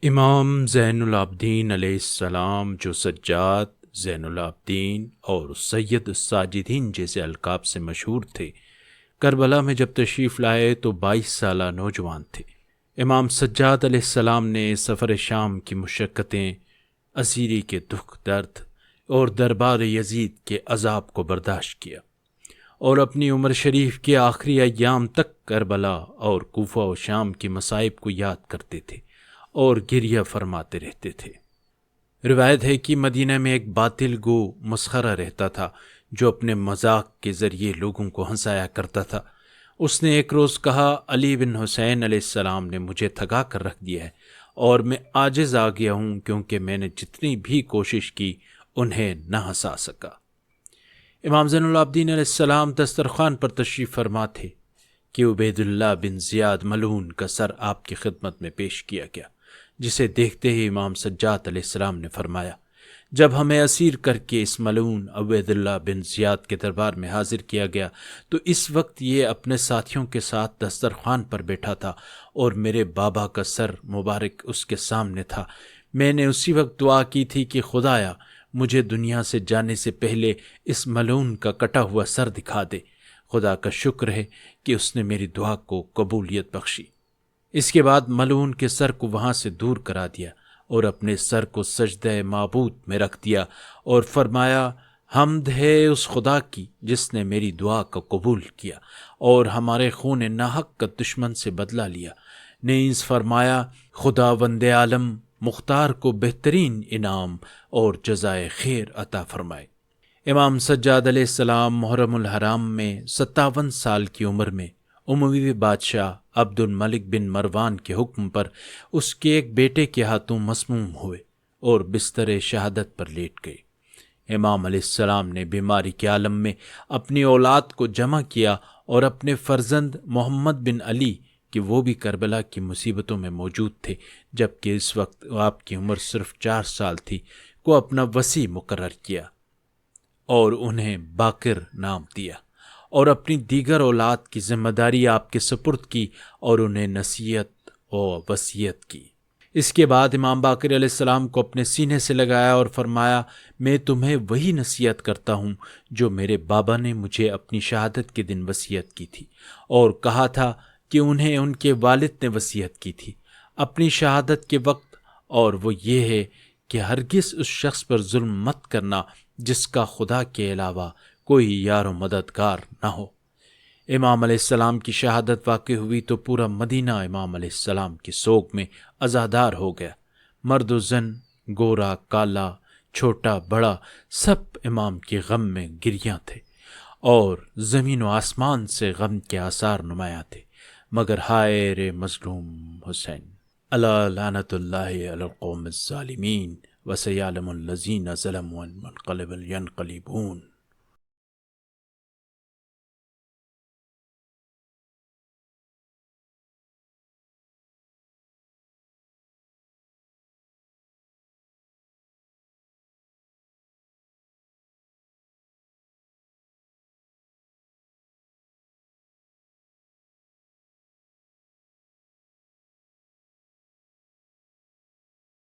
امام زین العابدین علیہ السلام جو سجاد، زین العابدین اور سید الساجدین جیسے القاب سے مشہور تھے، کربلا میں جب تشریف لائے تو 22 سالہ نوجوان تھے۔ امام سجاد علیہ السلام نے سفر شام کی مشقتیں، اسیری کے دکھ درد اور دربار یزید کے عذاب کو برداشت کیا، اور اپنی عمر شریف کے آخری ایام تک کربلا اور کوفہ و شام کی مصائب کو یاد کرتے تھے اور گریہ فرماتے رہتے تھے۔ روایت ہے کہ مدینہ میں ایک باطل گو مسخرہ رہتا تھا جو اپنے مذاق کے ذریعے لوگوں کو ہنسایا کرتا تھا۔ اس نے ایک روز کہا، علی بن حسین علیہ السلام نے مجھے تھکا کر رکھ دیا ہے اور میں عاجز آ گیا ہوں، کیونکہ میں نے جتنی بھی کوشش کی انہیں نہ ہنسا سکا۔ امام زین العابدین علیہ السلام دسترخوان پر تشریف فرما تھے کہ عبید اللہ بن زیاد ملعون کا سر آپ کی خدمت میں پیش کیا گیا، جسے دیکھتے ہی امام سجاد علیہ السلام نے فرمایا، جب ہمیں اسیر کر کے اس ملعون عبید اللہ بن زیاد کے دربار میں حاضر کیا گیا تو اس وقت یہ اپنے ساتھیوں کے ساتھ دسترخوان پر بیٹھا تھا اور میرے بابا کا سر مبارک اس کے سامنے تھا۔ میں نے اسی وقت دعا کی تھی کہ خدایا مجھے دنیا سے جانے سے پہلے اس ملعون کا کٹا ہوا سر دکھا دے۔ خدا کا شکر ہے کہ اس نے میری دعا کو قبولیت بخشی۔ اس کے بعد ملعون کے سر کو وہاں سے دور کرا دیا اور اپنے سر کو سجدہ معبود میں رکھ دیا اور فرمایا، حمد ہے اس خدا کی جس نے میری دعا کو قبول کیا اور ہمارے خون ناحق کا دشمن سے بدلہ لیا۔ نیز فرمایا، خداوند عالم مختار کو بہترین انعام اور جزائے خیر عطا فرمائے۔ امام سجاد علیہ السلام محرم الحرام میں 57 سال کی عمر میں اموی بادشاہ عبد الملک بن مروان کے حکم پر اس کے ایک بیٹے کے ہاتھوں مسموم ہوئے اور بستر شہادت پر لیٹ گئے۔ امام علیہ السلام نے بیماری کے عالم میں اپنی اولاد کو جمع کیا اور اپنے فرزند محمد بن علی کہ وہ بھی کربلا کی مصیبتوں میں موجود تھے جبکہ اس وقت آپ کی عمر صرف 4 سال تھی، کو اپنا وصی مقرر کیا اور انہیں باقر نام دیا، اور اپنی دیگر اولاد کی ذمہ داری آپ کے سپرد کی اور انہیں نصیحت و وصیت کی۔ اس کے بعد امام باقر علیہ السلام کو اپنے سینے سے لگایا اور فرمایا، میں تمہیں وہی نصیحت کرتا ہوں جو میرے بابا نے مجھے اپنی شہادت کے دن وصیت کی تھی اور کہا تھا کہ انہیں ان کے والد نے وصیت کی تھی اپنی شہادت کے وقت، اور وہ یہ ہے کہ ہرگز اس شخص پر ظلم مت کرنا جس کا خدا کے علاوہ کوئی یار و مددگار نہ ہو۔ امام علیہ السلام کی شہادت واقع ہوئی تو پورا مدینہ امام علیہ السلام کی سوگ میں عزادار ہو گیا۔ مرد و زن، گورا کالا، چھوٹا بڑا، سب امام کے غم میں گریاں تھے اور زمین و آسمان سے غم کے آثار نمایاں تھے، مگر ہائے رے مظلوم حسین، الا لعنت اللہ علی القوم الظالمین وسیعلم الذین ظلموا منقلب ینقلبون۔